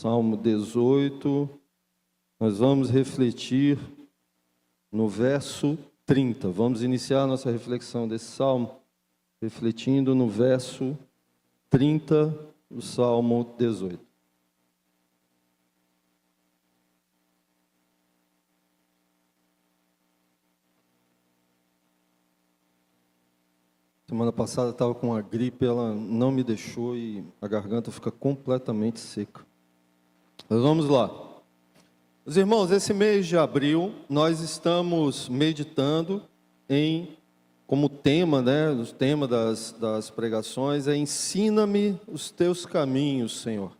Salmo 18, nós vamos refletir no verso 30. Vamos iniciar a nossa reflexão desse salmo, refletindo no verso 30 do Salmo 18. Semana passada estava com uma gripe, ela não me deixou e a garganta fica completamente seca. Mas vamos lá. Meus irmãos, esse mês de abril, nós estamos meditando como tema, o tema das pregações é Ensina-me os teus caminhos, Senhor.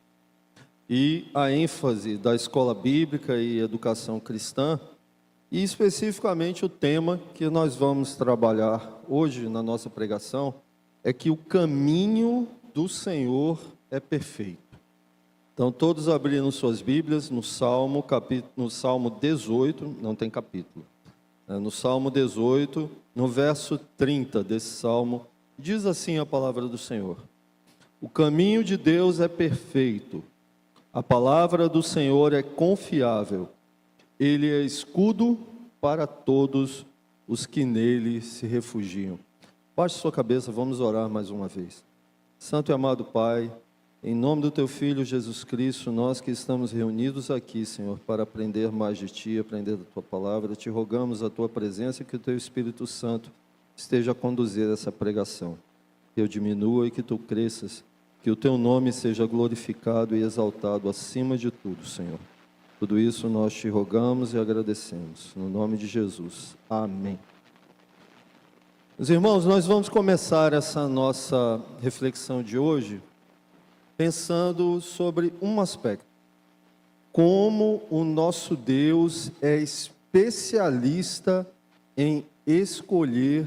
E a ênfase da escola bíblica e educação cristã, e especificamente o tema que nós vamos trabalhar hoje na nossa pregação, é que o caminho do Senhor é perfeito. Então, todos abriram suas Bíblias no Salmo 18, não tem capítulo. No Salmo 18, no verso 30 desse Salmo, diz assim a palavra do Senhor: o caminho de Deus é perfeito, a palavra do Senhor é confiável, Ele é escudo para todos os que nele se refugiam. Baixe sua cabeça, vamos orar mais uma vez. Santo e amado Pai, em nome do Teu Filho Jesus Cristo, nós que estamos reunidos aqui, Senhor, para aprender mais de Ti, aprender da Tua palavra, Te rogamos a Tua presença e que o Teu Espírito Santo esteja a conduzir essa pregação. Que eu diminua e que Tu cresças, que o Teu nome seja glorificado e exaltado acima de tudo, Senhor. Tudo isso nós Te rogamos e agradecemos, no nome de Jesus. Amém. Meus irmãos, nós vamos começar essa nossa reflexão de hoje pensando sobre um aspecto: como o nosso Deus é especialista em escolher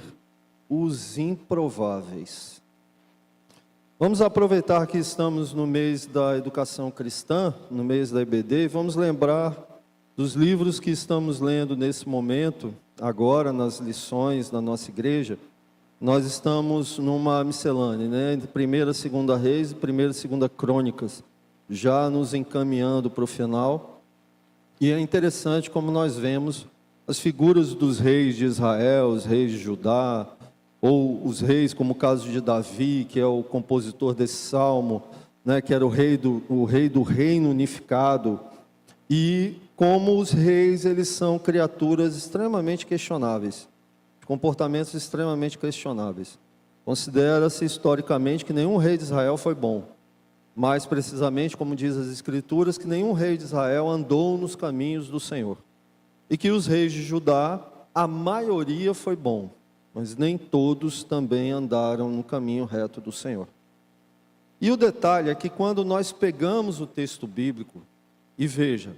os improváveis. Vamos aproveitar que estamos no mês da educação cristã, no mês da EBD, e vamos lembrar dos livros que estamos lendo nesse momento, agora nas lições da nossa igreja. Nós estamos numa miscelânea, entre 1ª e 2ª Reis e 1ª e 2ª Crônicas, já nos encaminhando para o final. E é interessante como nós vemos as figuras dos reis de Israel, os reis de Judá, ou os reis, como o caso de Davi, que é o compositor desse salmo, que era o rei do reino unificado, e como os reis, eles são criaturas extremamente questionáveis, comportamentos extremamente questionáveis. Considera-se historicamente que nenhum rei de Israel foi bom, mais precisamente, como diz as Escrituras, que nenhum rei de Israel andou nos caminhos do Senhor, e que os reis de Judá, a maioria foi bom, mas nem todos também andaram no caminho reto do Senhor. E o detalhe é que quando nós pegamos o texto bíblico, e veja,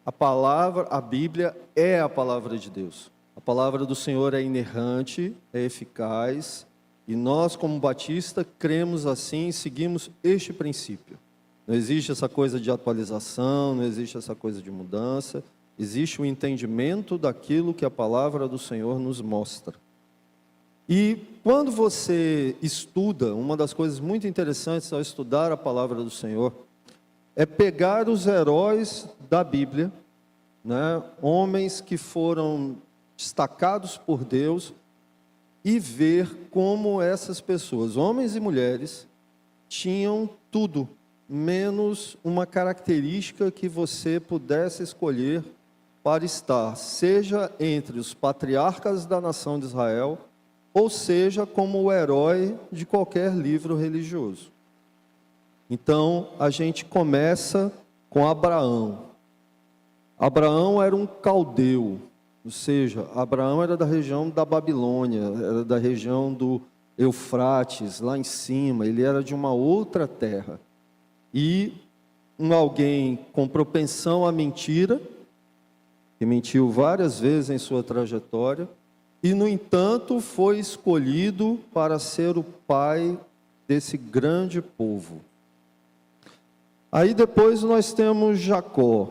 a Bíblia é a palavra de Deus. A palavra do Senhor é inerrante, é eficaz, e nós, como batista, cremos assim e seguimos este princípio. Não existe essa coisa de atualização, não existe essa coisa de mudança, existe o entendimento daquilo que a palavra do Senhor nos mostra. E quando você estuda, uma das coisas muito interessantes ao estudar a palavra do Senhor, é pegar os heróis da Bíblia, homens que foram destacados por Deus, e ver como essas pessoas, homens e mulheres, tinham tudo, menos uma característica que você pudesse escolher para estar, seja entre os patriarcas da nação de Israel, ou seja, como o herói de qualquer livro religioso. Então, a gente começa com Abraão. Abraão era um caldeu, ou seja, Abraão era da região da Babilônia, era da região do Eufrates, lá em cima, ele era de uma outra terra. E alguém com propensão à mentira, que mentiu várias vezes em sua trajetória, e, no entanto, foi escolhido para ser o pai desse grande povo. Aí depois nós temos Jacó.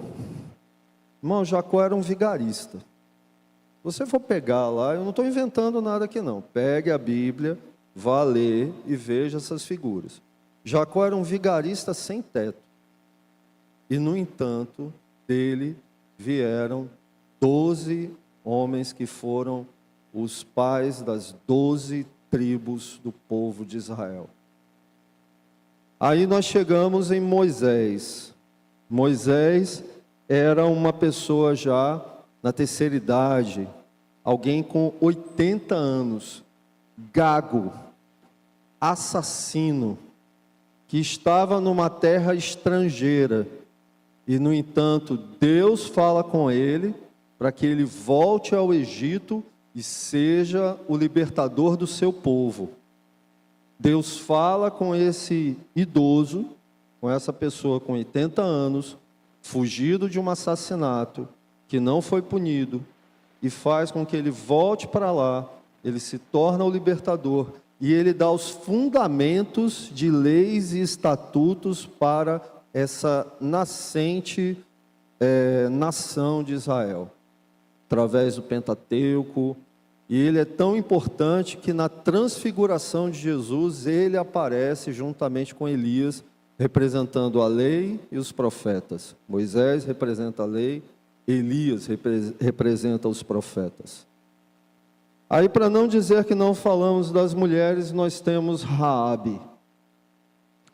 Irmão, Jacó era um vigarista. Se você for pegar lá, eu não estou inventando nada aqui não. Pegue a Bíblia, vá ler e veja essas figuras. Jacó era um vigarista sem teto. E, no entanto, dele vieram 12 homens que foram os pais das 12 tribos do povo de Israel. Aí nós chegamos em Moisés. Moisés era uma pessoa já na terceira idade, alguém com 80 anos, gago, assassino, que estava numa terra estrangeira. E, no entanto, Deus fala com ele para que ele volte ao Egito e seja o libertador do seu povo. Deus fala com esse idoso, com essa pessoa com 80 anos, fugido de um assassinato, que não foi punido, e faz com que ele volte para lá, ele se torna o libertador, e ele dá os fundamentos de leis e estatutos para essa nascente nação de Israel, através do Pentateuco. E ele é tão importante que na transfiguração de Jesus, ele aparece juntamente com Elias, representando a lei e os profetas. Moisés representa a lei, Elias representa os profetas. Aí, para não dizer que não falamos das mulheres, nós temos Raabe.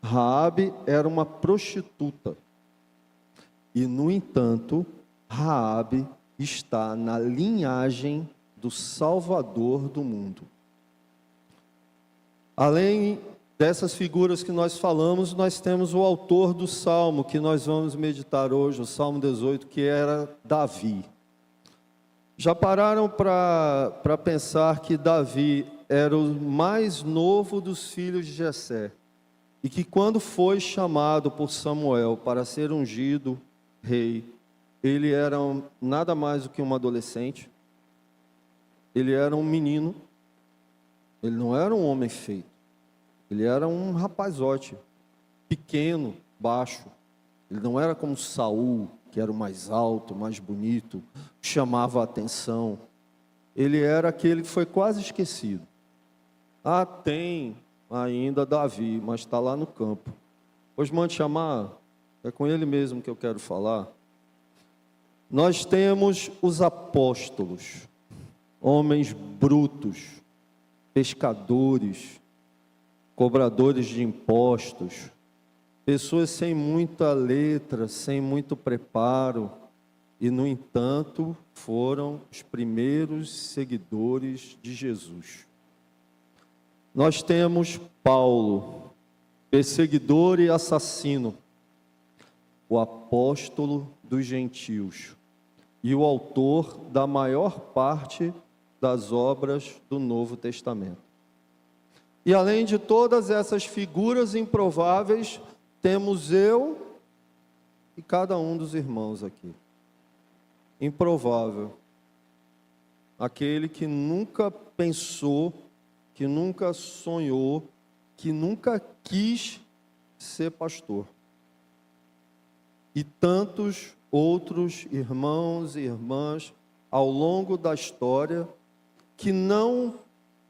Raabe era uma prostituta. E, no entanto, Raabe está na linhagem do Salvador do mundo. Além dessas figuras que nós falamos, nós temos o autor do Salmo, que nós vamos meditar hoje, o Salmo 18, que era Davi. Já pararam para pensar que Davi era o mais novo dos filhos de Jessé, e que quando foi chamado por Samuel para ser ungido rei, ele era nada mais do que um adolescente? Ele era um menino, ele não era um homem feito, ele era um rapazote, pequeno, baixo. Ele não era como Saul, que era o mais alto, mais bonito, chamava a atenção. Ele era aquele que foi quase esquecido. Ah, tem ainda Davi, mas está lá no campo. Pois mande chamar, é com ele mesmo que eu quero falar. Nós temos os apóstolos, homens brutos, pescadores, cobradores de impostos, pessoas sem muita letra, sem muito preparo, e, no entanto, foram os primeiros seguidores de Jesus. Nós temos Paulo, perseguidor e assassino, o apóstolo dos gentios, e o autor da maior parte das obras do Novo Testamento. E, além de todas essas figuras improváveis, temos eu e cada um dos irmãos aqui. Improvável. Aquele que nunca pensou, que nunca sonhou, que nunca quis ser pastor. E tantos outros irmãos e irmãs ao longo da história que não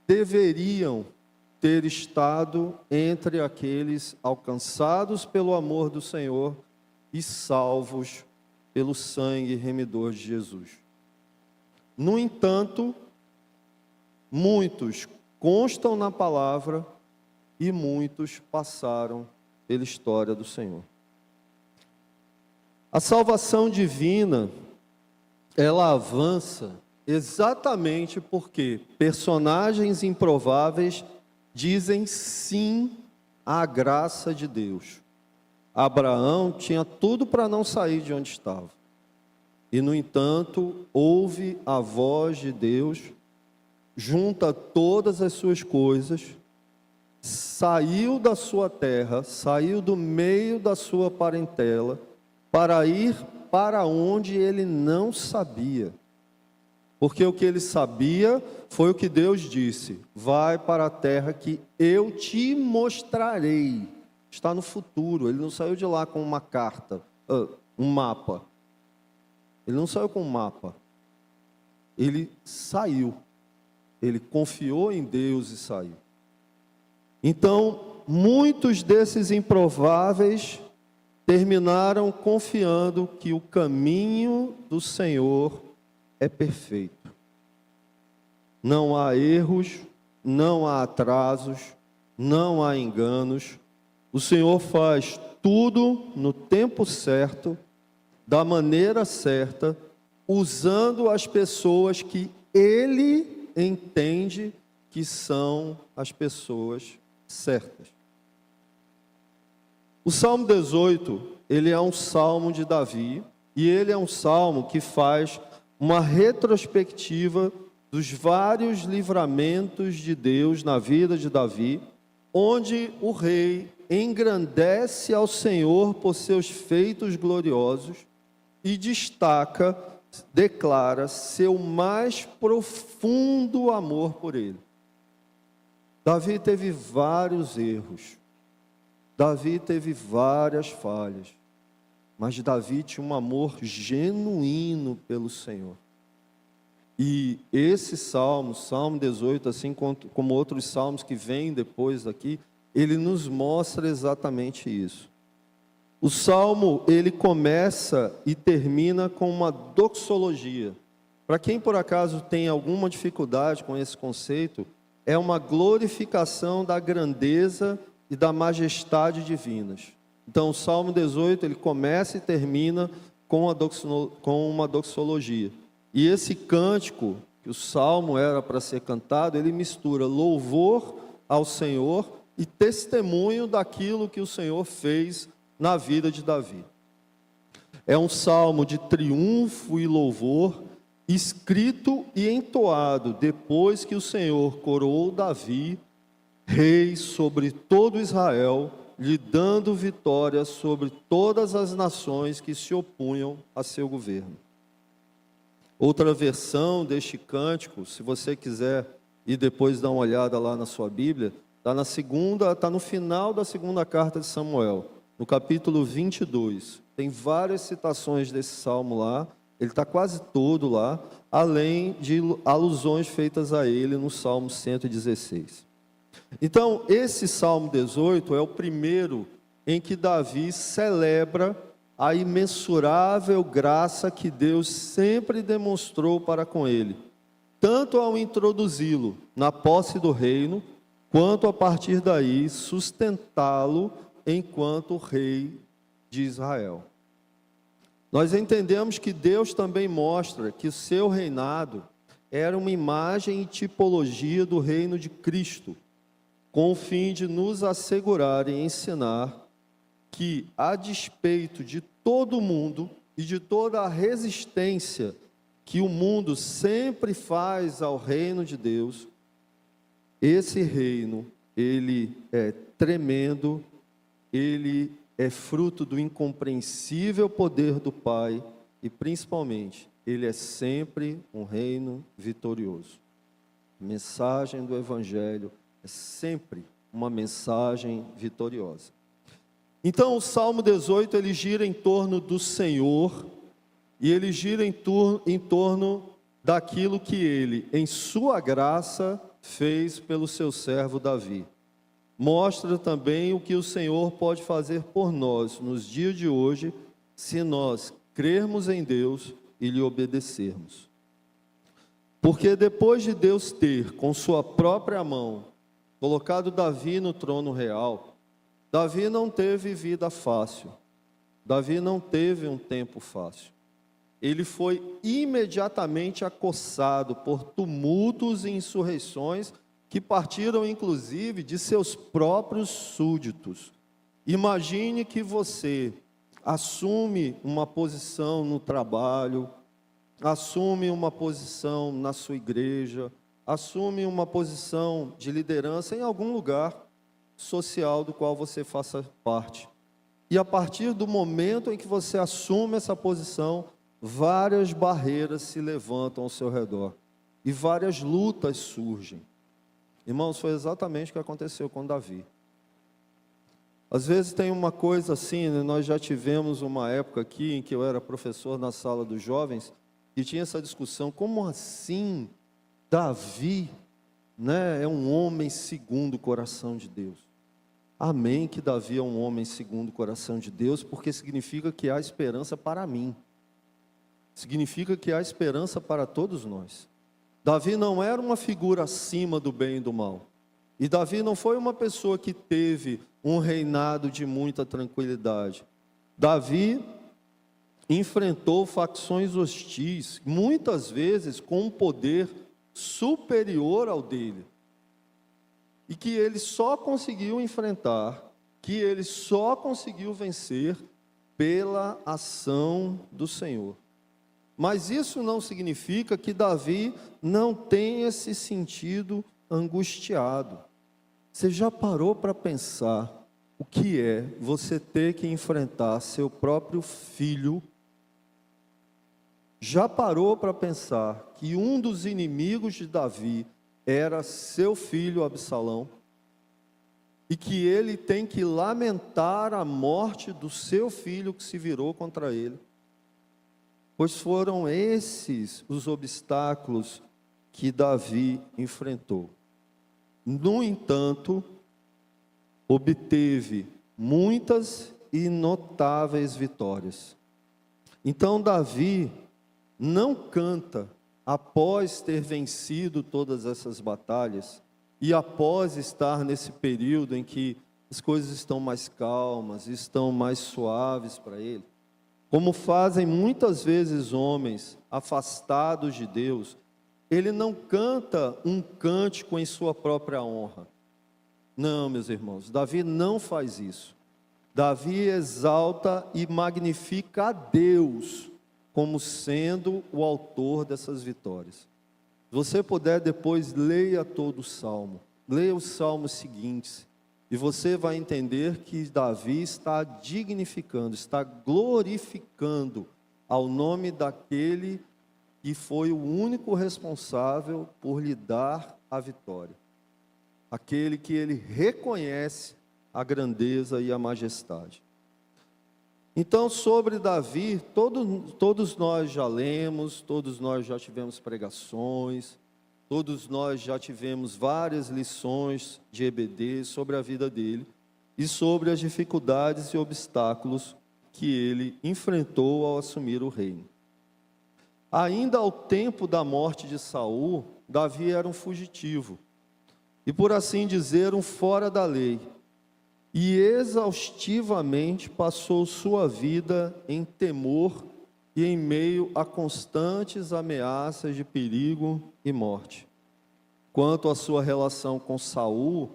deveriam ter estado entre aqueles alcançados pelo amor do Senhor e salvos pelo sangue remidor de Jesus. No entanto, muitos constam na palavra e muitos passaram pela história do Senhor. A salvação divina, ela avança exatamente porque personagens improváveis dizem sim à graça de Deus. Abraão tinha tudo para não sair de onde estava. E, no entanto, ouve a voz de Deus, junta todas as suas coisas, saiu da sua terra, saiu do meio da sua parentela, para ir para onde ele não sabia. Porque o que ele sabia foi o que Deus disse: vai para a terra que eu te mostrarei. Está no futuro. Ele não saiu de lá com uma carta, um mapa. Ele não saiu com um mapa. Ele saiu. Ele confiou em Deus e saiu. Então, muitos desses improváveis terminaram confiando que o caminho do Senhor é perfeito. Não há erros, não há atrasos, não há enganos. O Senhor faz tudo no tempo certo, da maneira certa, usando as pessoas que Ele entende que são as pessoas certas. O Salmo 18, ele é um salmo de Davi, e ele é um salmo que faz uma retrospectiva dos vários livramentos de Deus na vida de Davi, onde o rei engrandece ao Senhor por seus feitos gloriosos e destaca, declara seu mais profundo amor por ele. Davi teve vários erros, Davi teve várias falhas, mas Davi tinha um amor genuíno pelo Senhor. E esse salmo, Salmo 18, assim como outros salmos que vêm depois daqui, ele nos mostra exatamente isso. O salmo, ele começa e termina com uma doxologia. Para quem por acaso tem alguma dificuldade com esse conceito, é uma glorificação da grandeza e da majestade divinas. Então, o Salmo 18, ele começa e termina com uma doxologia. E esse cântico, que o salmo era para ser cantado, ele mistura louvor ao Senhor e testemunho daquilo que o Senhor fez na vida de Davi. É um salmo de triunfo e louvor, escrito e entoado depois que o Senhor coroou Davi, rei sobre todo Israel, lhe dando vitória sobre todas as nações que se opunham a seu governo. Outra versão deste cântico, se você quiser ir depois dar uma olhada lá na sua Bíblia, está no final da segunda carta de Samuel, no capítulo 22. Tem várias citações desse salmo lá, ele está quase todo lá, além de alusões feitas a ele no Salmo 116. Então, esse Salmo 18 é o primeiro em que Davi celebra a imensurável graça que Deus sempre demonstrou para com ele, tanto ao introduzi-lo na posse do reino, quanto a partir daí sustentá-lo enquanto rei de Israel. Nós entendemos que Deus também mostra que o seu reinado era uma imagem e tipologia do reino de Cristo, com o fim de nos assegurar e ensinar que, a despeito de todo o mundo e de toda a resistência que o mundo sempre faz ao reino de Deus, esse reino, ele é tremendo, ele é fruto do incompreensível poder do Pai e, principalmente, ele é sempre um reino vitorioso. A mensagem do Evangelho é sempre uma mensagem vitoriosa. Então, o Salmo 18, ele gira em torno do Senhor, e ele gira em torno daquilo que ele, em sua graça, fez pelo seu servo Davi. Mostra também o que o Senhor pode fazer por nós, nos dias de hoje, se nós crermos em Deus e lhe obedecermos. Porque depois de Deus ter, com sua própria mão, colocado Davi no trono real, Davi não teve vida fácil. Davi não teve um tempo fácil. Ele foi imediatamente acossado por tumultos e insurreições que partiram, inclusive, de seus próprios súditos. Imagine que você assume uma posição no trabalho, assume uma posição na sua igreja, assume uma posição de liderança em algum lugar social do qual você faça parte. E a partir do momento em que você assume essa posição, várias barreiras se levantam ao seu redor e várias lutas surgem. Irmãos, foi exatamente o que aconteceu com Davi. Às vezes tem uma coisa assim, né? Nós já tivemos uma época aqui em que eu era professor na sala dos jovens e tinha essa discussão, como assim Davi, né, é um homem segundo o coração de Deus? amém que Davi é um homem segundo o coração de Deus, porque significa que há esperança para mim. Significa que há esperança para todos nós. Davi não era uma figura acima do bem e do mal. E Davi não foi uma pessoa que teve um reinado de muita tranquilidade. Davi enfrentou facções hostis, muitas vezes com um poder superior ao dele. E que ele só conseguiu enfrentar, que ele só conseguiu vencer pela ação do Senhor. Mas isso não significa que Davi não tenha se sentido angustiado. Você já parou para pensar o que é você ter que enfrentar seu próprio filho? Já parou para pensar que um dos inimigos de Davi era seu filho Absalão? E que ele tem que lamentar a morte do seu filho que se virou contra ele? Pois foram esses os obstáculos que Davi enfrentou. No entanto, obteve muitas e notáveis vitórias. Então Davi não canta após ter vencido todas essas batalhas e após estar nesse período em que as coisas estão mais calmas, estão mais suaves para ele, como fazem muitas vezes homens afastados de Deus. Ele não canta um cântico em sua própria honra. Não, meus irmãos, Davi não faz isso. Davi exalta e magnifica a Deus como sendo o autor dessas vitórias. Se você puder, depois leia todo o Salmo. Leia os salmos seguintes. E você vai entender que Davi está dignificando, está glorificando ao nome daquele que foi o único responsável por lhe dar a vitória. Aquele que ele reconhece a grandeza e a majestade. Então, sobre Davi, todos nós já lemos, todos nós já tivemos pregações, todos nós já tivemos várias lições de EBD sobre a vida dele e sobre as dificuldades e obstáculos que ele enfrentou ao assumir o reino. Ainda ao tempo da morte de Saul, Davi era um fugitivo, e por assim dizer, um fora da lei, e exaustivamente passou sua vida em temor e em meio a constantes ameaças de perigo e morte. Quanto à sua relação com Saul,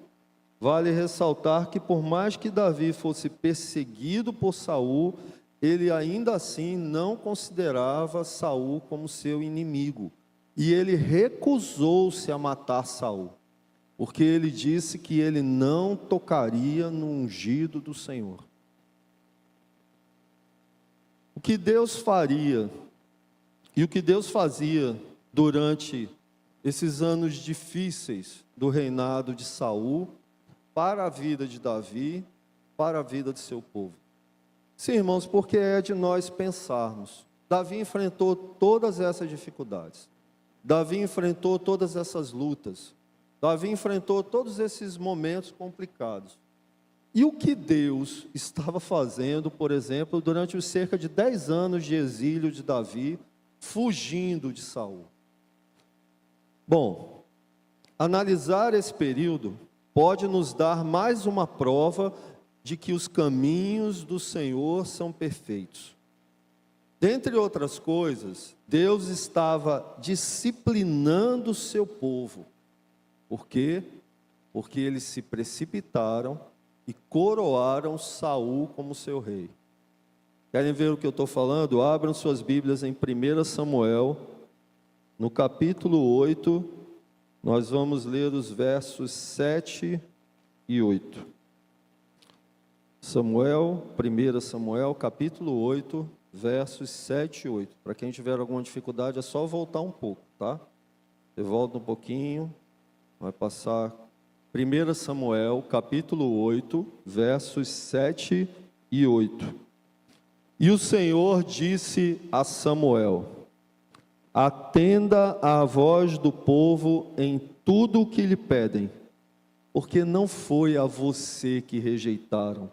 vale ressaltar que por mais que Davi fosse perseguido por Saul, ele ainda assim não considerava Saul como seu inimigo, e ele recusou-se a matar Saul, porque ele disse que ele não tocaria no ungido do Senhor. O que Deus faria e o que Deus fazia durante esses anos difíceis do reinado de Saul para a vida de Davi, para a vida de seu povo. Sim, irmãos, porque é de nós pensarmos. Davi enfrentou todas essas dificuldades. Davi enfrentou todas essas lutas. Davi enfrentou todos esses momentos complicados. E o que Deus estava fazendo, por exemplo, durante os cerca de 10 anos de exílio de Davi, fugindo de Saul? Bom, analisar esse período pode nos dar mais uma prova de que os caminhos do Senhor são perfeitos. Dentre outras coisas, Deus estava disciplinando o seu povo. Por quê? Porque eles se precipitaram e coroaram Saul como seu rei. Querem ver o que eu estou falando? Abram suas Bíblias em 1 Samuel, no capítulo 8, nós vamos ler os versos 7 e 8. 1 Samuel, capítulo 8, versos 7 e 8. Para quem tiver alguma dificuldade, é só voltar um pouco, tá? Você volta um pouquinho, vai passar 1 Samuel, capítulo 8, versos 7 e 8. E o Senhor disse a Samuel: atenda à voz do povo em tudo o que lhe pedem, porque não foi a você que rejeitaram,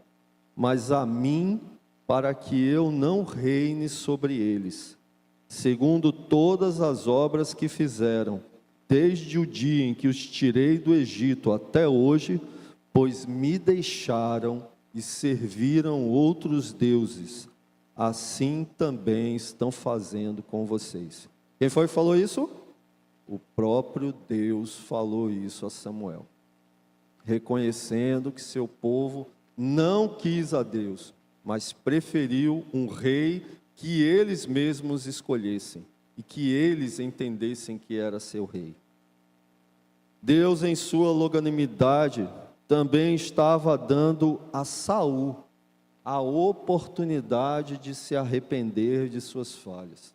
mas a mim, para que eu não reine sobre eles, segundo todas as obras que fizeram, desde o dia em que os tirei do Egito até hoje, pois me deixaram e serviram outros deuses, assim também estão fazendo com vocês. Quem foi que falou isso? O próprio Deus falou isso a Samuel, reconhecendo que seu povo não quis a Deus, mas preferiu um rei que eles mesmos escolhessem e que eles entendessem que era seu rei. Deus, em sua longanimidade, também estava dando a Saul a oportunidade de se arrepender de suas falhas.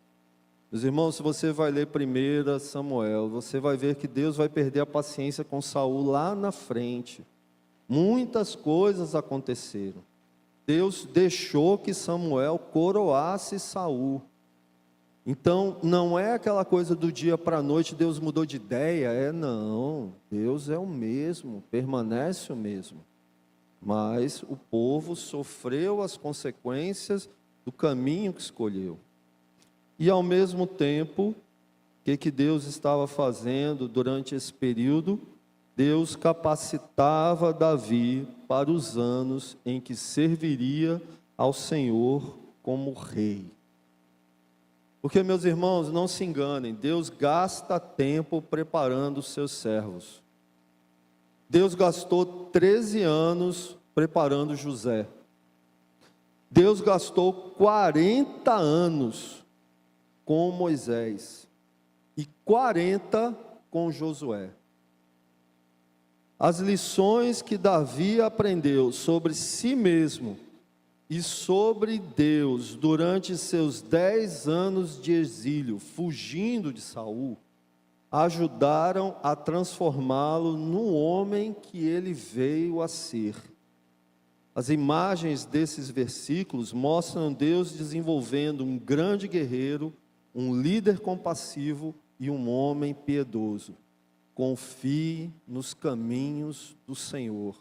Meus irmãos, se você vai ler 1 Samuel, você vai ver que Deus vai perder a paciência com Saul lá na frente. Muitas coisas aconteceram. Deus deixou que Samuel coroasse Saul. Então, não é aquela coisa do dia para a noite, Deus mudou de ideia. Não, Deus é o mesmo, permanece o mesmo. Mas o povo sofreu as consequências do caminho que escolheu. E ao mesmo tempo, o que Deus estava fazendo durante esse período? Deus capacitava Davi para os anos em que serviria ao Senhor como rei. Porque, meus irmãos, não se enganem, Deus gasta tempo preparando os seus servos. Deus gastou 13 anos preparando José. Deus gastou 40 anos com Moisés e 40 com Josué. As lições que Davi aprendeu sobre si mesmo e sobre Deus durante seus 10 anos de exílio, fugindo de Saul, ajudaram a transformá-lo no homem que ele veio a ser. As imagens desses versículos mostram Deus desenvolvendo um grande guerreiro, um líder compassivo e um homem piedoso. Confie nos caminhos do Senhor,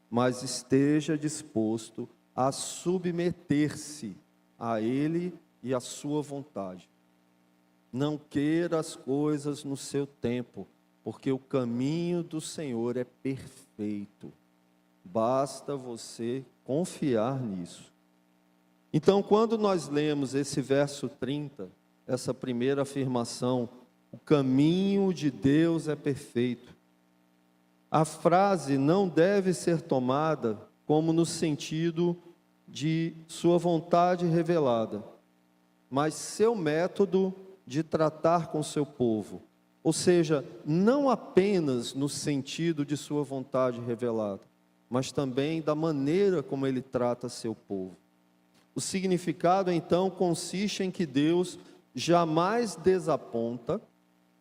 mas esteja disposto a submeter-se a Ele e à sua vontade. Não queira as coisas no seu tempo, porque o caminho do Senhor é perfeito. Basta você confiar nisso. Então, quando nós lemos esse verso 30, essa primeira afirmação, o caminho de Deus é perfeito, a frase não deve ser tomada como no sentido de sua vontade revelada, mas seu método de tratar com seu povo. Ou seja, não apenas no sentido de sua vontade revelada, mas também da maneira como ele trata seu povo. O significado, então, consiste em que Deus jamais desaponta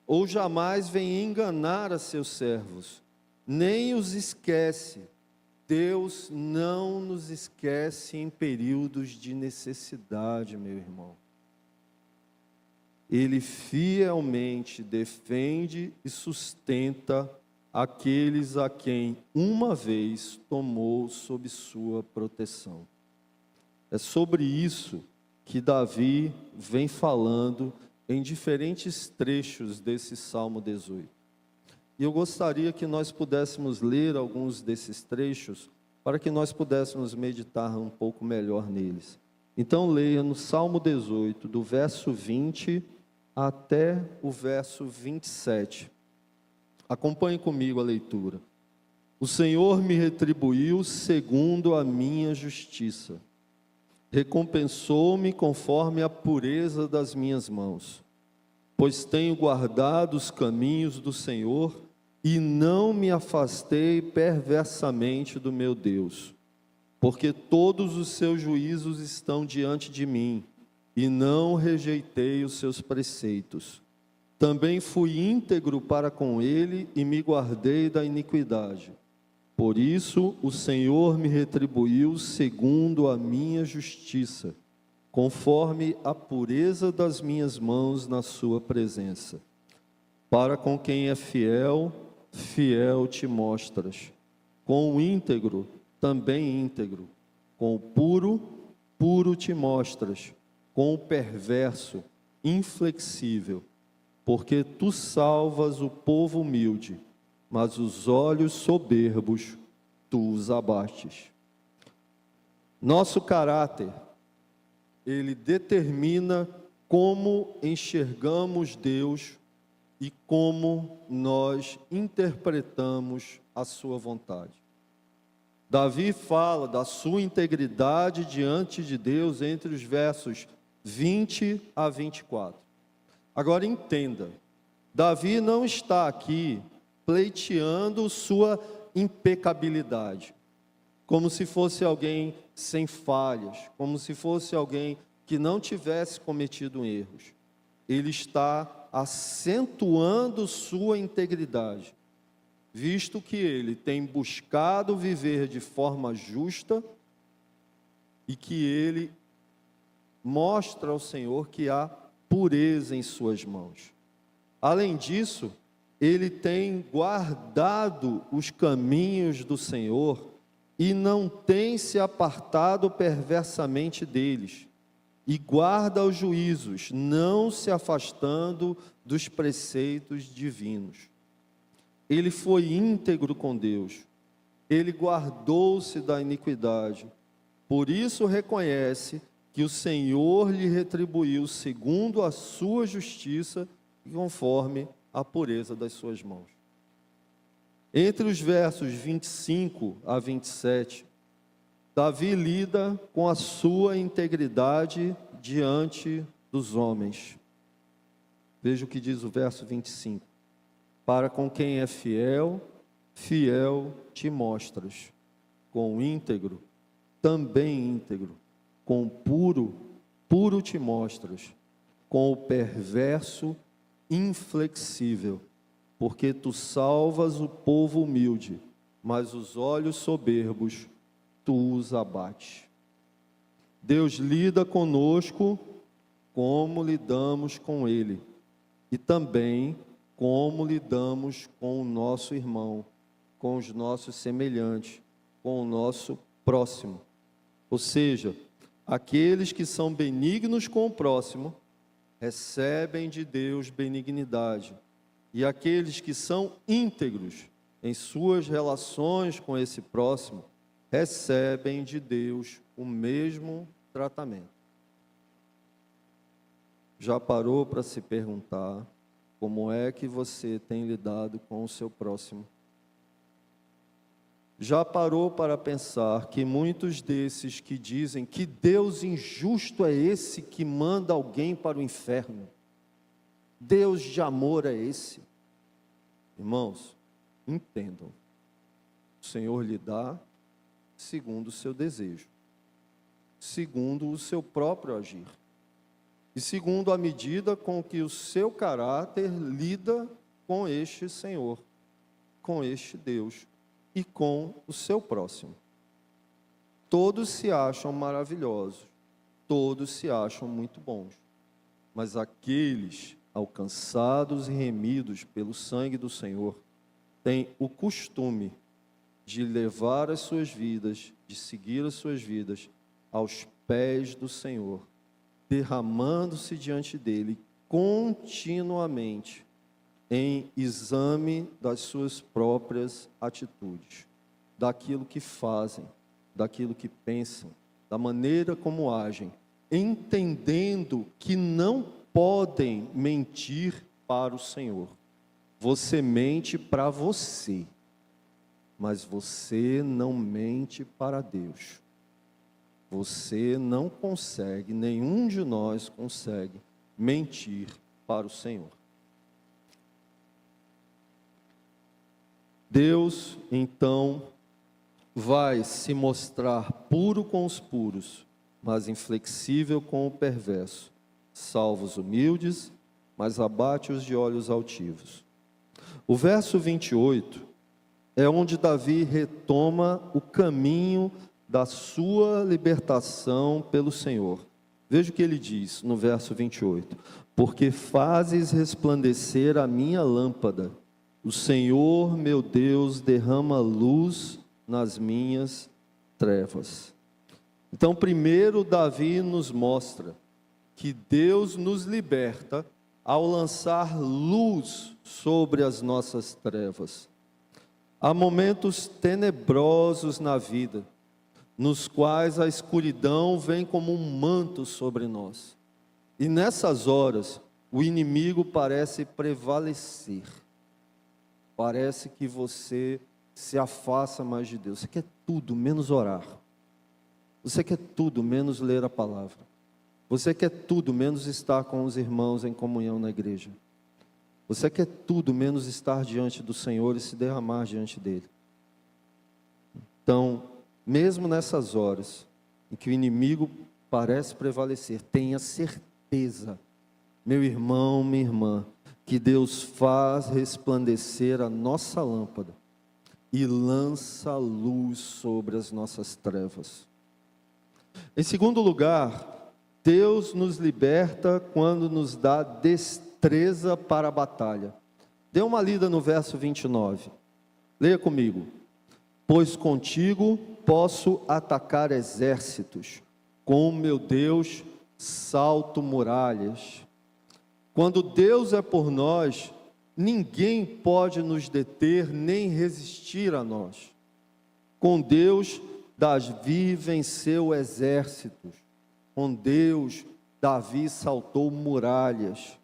ou jamais vem enganar a seus servos, nem os esquece. Deus não nos esquece em períodos de necessidade, meu irmão. Ele fielmente defende e sustenta aqueles a quem uma vez tomou sob sua proteção. É sobre isso que Davi vem falando em diferentes trechos desse Salmo 18. E eu gostaria que nós pudéssemos ler alguns desses trechos para que nós pudéssemos meditar um pouco melhor neles. Então leia no Salmo 18, do verso 20 até o verso 27. Acompanhe comigo a leitura. O Senhor me retribuiu segundo a minha justiça. Recompensou-me conforme a pureza das minhas mãos. Pois tenho guardado os caminhos do Senhor e não me afastei perversamente do meu Deus. Porque todos os seus juízos estão diante de mim e não rejeitei os seus preceitos. Também fui íntegro para com ele e me guardei da iniquidade. Por isso o Senhor me retribuiu segundo a minha justiça, conforme a pureza das minhas mãos na sua presença. Para com quem é fiel, fiel te mostras. Com o íntegro, também íntegro. Com o puro, puro te mostras. Com o perverso, inflexível. Porque tu salvas o povo humilde, mas os olhos soberbos tu os abates. Nosso caráter, ele determina como enxergamos Deus e como nós interpretamos a sua vontade. Davi fala da sua integridade diante de Deus entre os versos 20 a 24. Agora entenda, Davi não está aqui pleiteando sua impecabilidade, como se fosse alguém sem falhas, como se fosse alguém que não tivesse cometido erros. Ele está acentuando sua integridade, visto que ele tem buscado viver de forma justa e que ele mostra ao Senhor que há pureza em suas mãos. Além disso, ele tem guardado os caminhos do Senhor e não tem se apartado perversamente deles, e guarda os juízos, não se afastando dos preceitos divinos. Ele foi íntegro com Deus, ele guardou-se da iniquidade, por isso reconhece que o Senhor lhe retribuiu segundo a sua justiça e conforme a pureza das suas mãos. Entre os versos 25 a 27, Davi lida com a sua integridade diante dos homens. Veja o que diz o verso 25. Para com quem é fiel, fiel te mostras. Com o íntegro, também íntegro. Com o puro, puro te mostras. Com o perverso, inflexível. Porque tu salvas o povo humilde, mas os olhos soberbos tu os abates. Deus lida conosco como lidamos com Ele, e também como lidamos com o nosso irmão, com os nossos semelhantes, com o nosso próximo. Ou seja, aqueles que são benignos com o próximo, recebem de Deus benignidade, e aqueles que são íntegros em suas relações com esse próximo, recebem de Deus o mesmo tratamento. Já parou para se perguntar como é que você tem lidado com o seu próximo? Já parou para pensar que muitos desses que dizem que Deus injusto é esse que manda alguém para o inferno? Deus de amor é esse? Irmãos, entendam. O Senhor lhe dá segundo o seu desejo, segundo o seu próprio agir, e segundo a medida com que o seu caráter lida com este Senhor, com este Deus e com o seu próximo. Todos se acham maravilhosos, todos se acham muito bons, mas aqueles alcançados e remidos pelo sangue do Senhor têm o costume de levar as suas vidas, de seguir as suas vidas aos pés do Senhor, derramando-se diante dele continuamente em exame das suas próprias atitudes, daquilo que fazem, daquilo que pensam, da maneira como agem, entendendo que não podem mentir para o Senhor. Você mente para você, mas você não mente para Deus. Você não consegue, nenhum de nós consegue mentir para o Senhor. Deus, então, vai se mostrar puro com os puros, mas inflexível com o perverso. Salva os humildes, mas abate os de olhos altivos. O verso 28 é onde Davi retoma o caminho da sua libertação pelo Senhor. Veja o que ele diz no verso 28. Porque fazes resplandecer a minha lâmpada, o Senhor meu Deus derrama luz nas minhas trevas. Então, primeiro, Davi nos mostra que Deus nos liberta ao lançar luz sobre as nossas trevas. Há momentos tenebrosos na vida, nos quais a escuridão vem como um manto sobre nós. E nessas horas, o inimigo parece prevalecer. Parece que você se afasta mais de Deus. Você quer tudo menos orar. Você quer tudo menos ler a palavra. Você quer tudo menos estar com os irmãos em comunhão na igreja. Você quer tudo menos estar diante do Senhor e se derramar diante dele. Então, mesmo nessas horas em que o inimigo parece prevalecer, tenha certeza, meu irmão, minha irmã, que Deus faz resplandecer a nossa lâmpada e lança luz sobre as nossas trevas. Em segundo lugar, Deus nos liberta quando nos dá destreza para a batalha. Dê uma lida no verso 29. Leia comigo. Pois contigo posso atacar exércitos, com o meu Deus salto muralhas. Quando Deus é por nós, ninguém pode nos deter nem resistir a nós. Com Deus, Davi venceu exércitos. Com Deus, Davi saltou muralhas.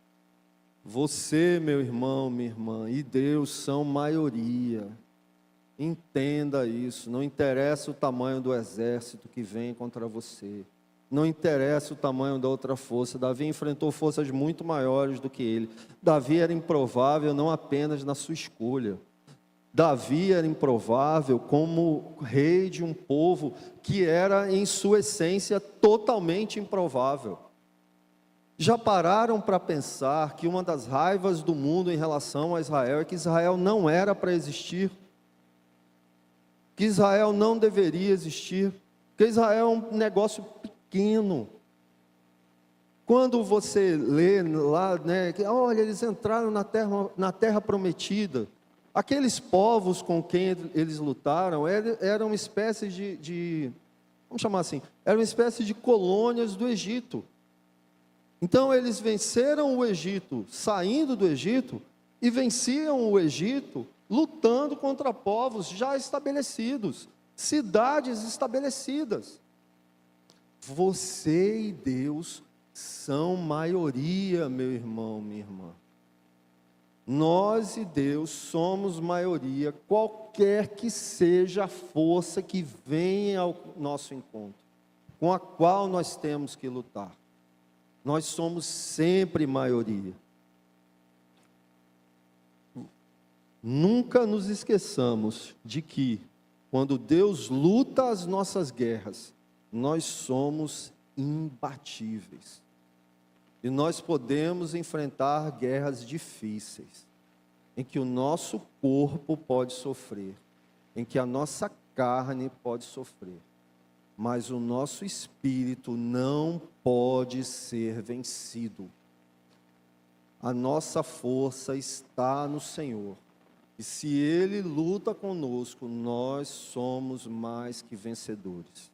Você, meu irmão, minha irmã, e Deus são maioria. Entenda isso. Não interessa o tamanho do exército que vem contra você. Não interessa o tamanho da outra força. Davi enfrentou forças muito maiores do que ele. Davi era improvável não apenas na sua escolha. Davi era improvável como rei de um povo que era, em sua essência, totalmente improvável. Já pararam para pensar que uma das raivas do mundo em relação a Israel é que Israel não era para existir? Que Israel não deveria existir? Que Israel é um negócio pequeno. Quando você lê lá, né, que olha, eles entraram na terra prometida. Aqueles povos com quem eles lutaram eram uma espécie vamos chamar assim, eram uma espécie de colônias do Egito. Então eles venceram o Egito saindo do Egito e venciam o Egito lutando contra povos já estabelecidos, cidades estabelecidas. Você e Deus são maioria, meu irmão, minha irmã. Nós e Deus somos maioria, qualquer que seja a força que venha ao nosso encontro, com a qual nós temos que lutar. Nós somos sempre maioria. Nunca nos esqueçamos de que, quando Deus luta as nossas guerras, nós somos imbatíveis. E nós podemos enfrentar guerras difíceis, em que o nosso corpo pode sofrer, em que a nossa carne pode sofrer, mas o nosso espírito não pode ser vencido. A nossa força está no Senhor. E se Ele luta conosco, nós somos mais que vencedores.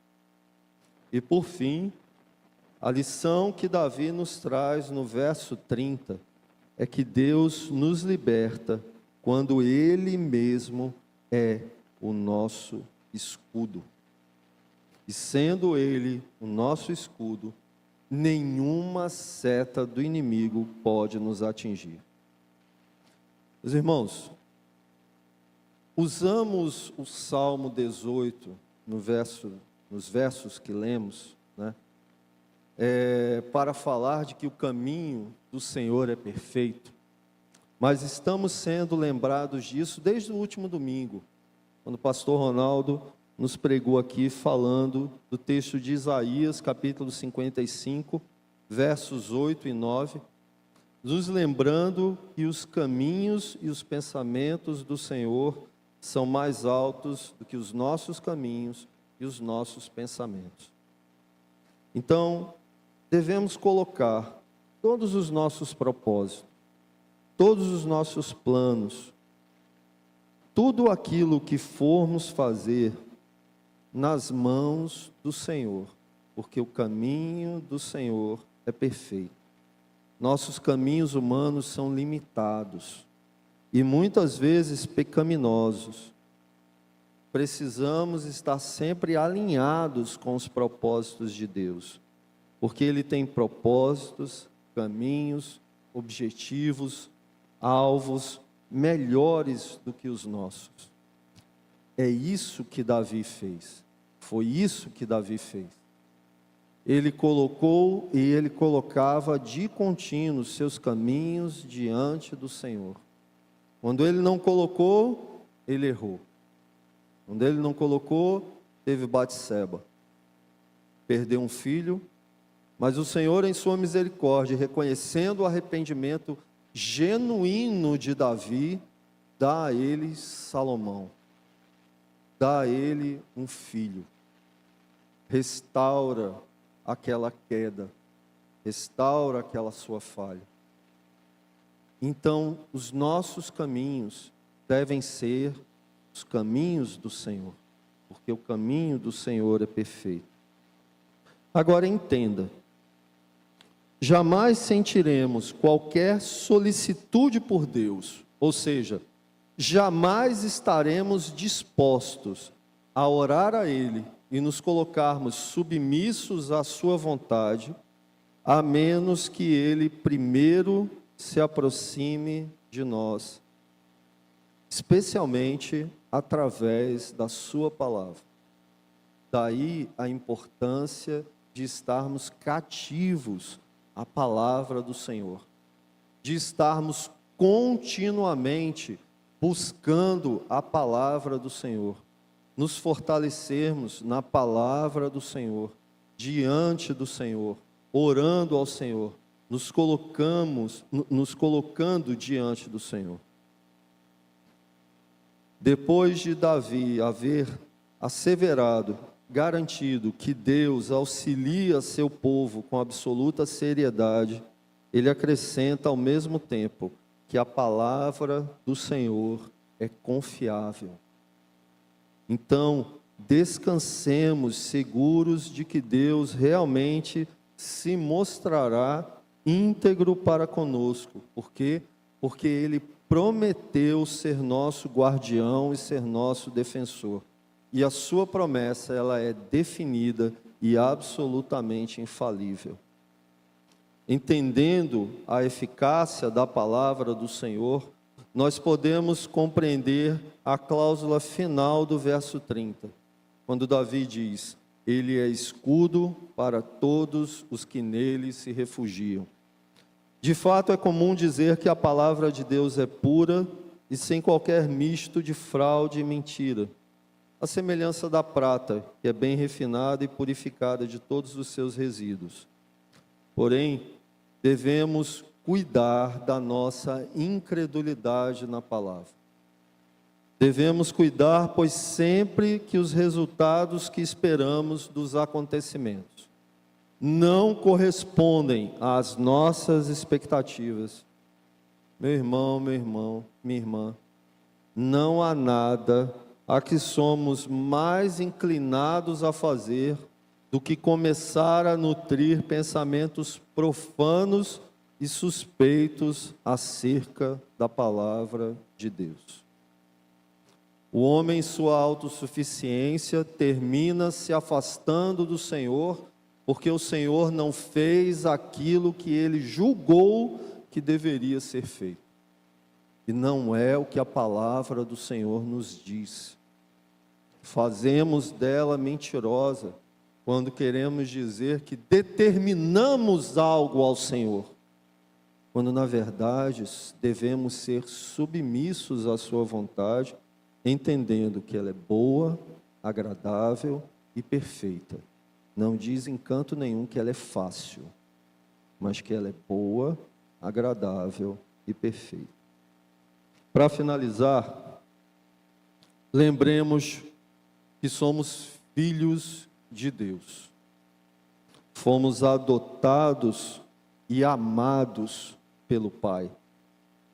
E por fim, a lição que Davi nos traz no verso 30 é que Deus nos liberta quando Ele mesmo é o nosso escudo. E sendo Ele o nosso escudo, nenhuma seta do inimigo pode nos atingir. Meus irmãos, usamos o Salmo 18 nos versos que lemos, né? Para falar de que o caminho do Senhor é perfeito, mas estamos sendo lembrados disso desde o último domingo, quando o pastor Ronaldo nos pregou aqui falando do texto de Isaías, capítulo 55, versos 8 e 9, nos lembrando que os caminhos e os pensamentos do Senhor são mais altos do que os nossos caminhos e os nossos pensamentos. Então, devemos colocar todos os nossos propósitos, todos os nossos planos, tudo aquilo que formos fazer nas mãos do Senhor, porque o caminho do Senhor é perfeito. Nossos caminhos humanos são limitados e muitas vezes pecaminosos. Precisamos estar sempre alinhados com os propósitos de Deus, porque Ele tem propósitos, caminhos, objetivos, alvos melhores do que os nossos. É isso que Davi fez. Foi isso que Davi fez. Ele colocou e ele colocava de contínuo seus caminhos diante do Senhor. Quando ele não colocou, ele errou. Quando ele não colocou, teve Batseba. Perdeu um filho, mas o Senhor, em sua misericórdia, reconhecendo o arrependimento genuíno de Davi, dá a ele Salomão. Dá a ele um filho. Restaura aquela queda, restaura aquela sua falha. Então, os nossos caminhos devem ser os caminhos do Senhor, porque o caminho do Senhor é perfeito. Agora entenda, jamais sentiremos qualquer solicitude por Deus, ou seja, jamais estaremos dispostos a orar a Ele e nos colocarmos submissos à sua vontade, a menos que Ele primeiro se aproxime de nós, especialmente através da sua palavra. Daí a importância de estarmos cativos à palavra do Senhor, de estarmos continuamente buscando a palavra do Senhor, nos fortalecermos na palavra do Senhor, diante do Senhor, orando ao Senhor, nos colocando diante do Senhor. Depois de Davi haver asseverado, garantido que Deus auxilia seu povo com absoluta seriedade, ele acrescenta ao mesmo tempo que a palavra do Senhor é confiável. Então, descansemos seguros de que Deus realmente se mostrará íntegro para conosco. Por quê? Porque Ele prometeu ser nosso guardião e ser nosso defensor. E a sua promessa, ela é definida e absolutamente infalível. Entendendo a eficácia da palavra do Senhor, nós podemos compreender a cláusula final do verso 30, quando Davi diz: Ele é escudo para todos os que nele se refugiam. De fato, é comum dizer que a palavra de Deus é pura e sem qualquer misto de fraude e mentira, a semelhança da prata, que é bem refinada e purificada de todos os seus resíduos. Porém, devemos cuidar da nossa incredulidade na palavra. Devemos cuidar, pois sempre que os resultados que esperamos dos acontecimentos não correspondem às nossas expectativas, meu irmão, minha irmã, não há nada a que somos mais inclinados a fazer do que começar a nutrir pensamentos profanos e suspeitos acerca da palavra de Deus. O homem, em sua autossuficiência, termina se afastando do Senhor, porque o Senhor não fez aquilo que ele julgou que deveria ser feito. E não é o que a palavra do Senhor nos diz. Fazemos dela mentirosa quando queremos dizer que determinamos algo ao Senhor, quando na verdade devemos ser submissos à sua vontade, entendendo que ela é boa, agradável e perfeita. Não diz em canto nenhum que ela é fácil, mas que ela é boa, agradável e perfeita. Para finalizar, lembremos que somos filhos de Deus. Fomos adotados e amados pelo Pai.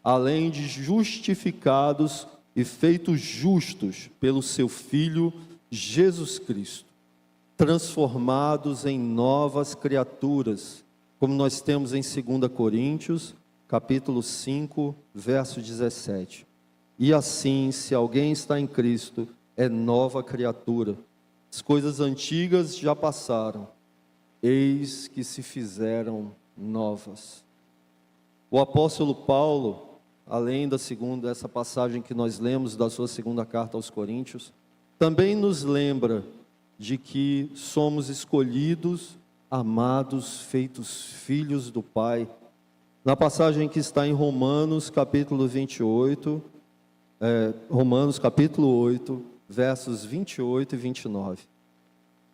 Além de justificados, e feitos justos pelo seu Filho Jesus Cristo, transformados em novas criaturas, como nós temos em 2 Coríntios, capítulo 5, verso 17. E assim, se alguém está em Cristo, é nova criatura. As coisas antigas já passaram, eis que se fizeram novas. O apóstolo Paulo, além dessa passagem que nós lemos da sua segunda carta aos Coríntios, também nos lembra de que somos escolhidos, amados, feitos filhos do Pai. Na passagem que está em Romanos, capítulo 28, Romanos, capítulo 8, versos 28 e 29.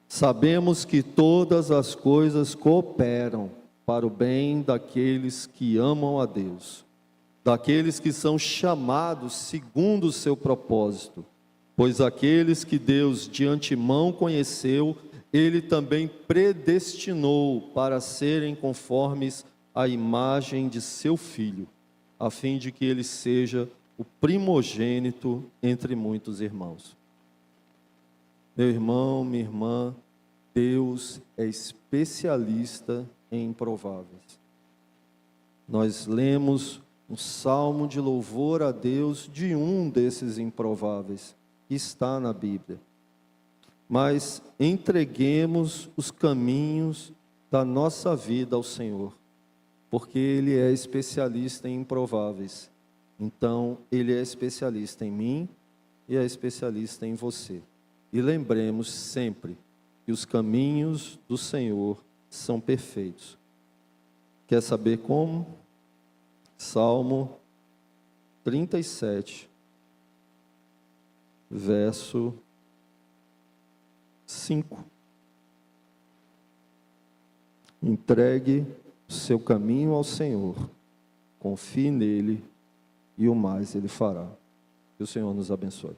Sabemos que todas as coisas cooperam para o bem daqueles que amam a Deus, daqueles que são chamados segundo o seu propósito. Pois aqueles que Deus de antemão conheceu, Ele também predestinou para serem conformes à imagem de seu Filho, a fim de que Ele seja o primogênito entre muitos irmãos. Meu irmão, minha irmã, Deus é especialista em improváveis. Nós lemos um salmo de louvor a Deus de um desses improváveis, que está na Bíblia. Mas entreguemos os caminhos da nossa vida ao Senhor, porque Ele é especialista em improváveis. Então, Ele é especialista em mim e é especialista em você. E lembremos sempre que os caminhos do Senhor são perfeitos. Quer saber como? Salmo 37, verso 5. Entregue o seu caminho ao Senhor, confie nele e o mais Ele fará. Que o Senhor nos abençoe.